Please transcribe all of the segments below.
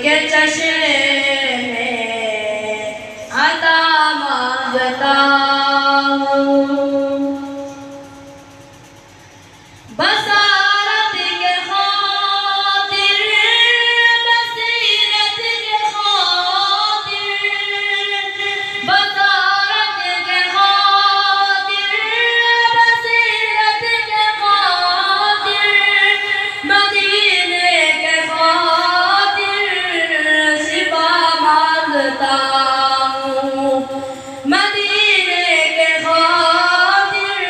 के चश्मे में अता मांगता हूँ। बसारत के खातिर, बसीरत के खातिर, बसारत के खातिर, बसीरत के खातिर, मदीने के खातिर शिफा मांगता हूँ। मदीने के खातिर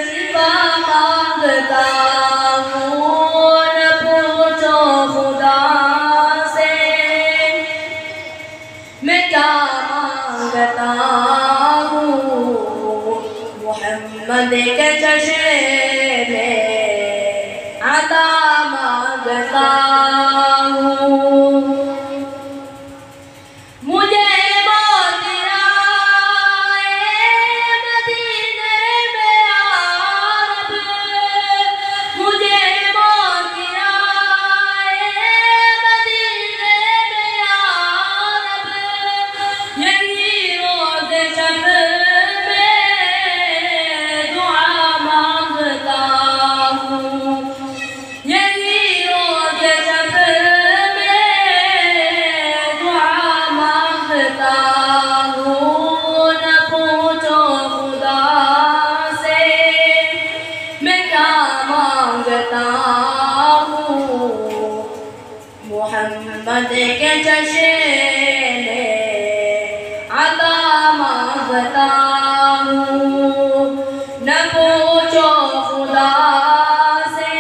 शिफा मांगता हूँ। न पूछो खुदा से मैं क्या मांगता हूँ। मोहम्मद के चश्मे में अता मांगता हूँ। मुझे मौत आए मदीने में यारब, मुझे मौत आए मदीने में यारब, यही रोज़े शब में दुआ मांगता हूँ। यही रोज़े शब में दुआ मांगता हूँ। न पूछो खुदा से मैं क्या मांगता हूँ। मोहम्मद के चश्मे में अता मांगता हूँ। न पूछो खुदा से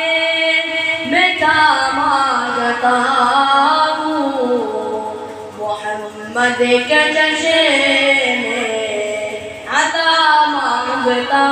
मैं क्या मांगता हूँ। मोहम्मद के चश्मे में अता मांगता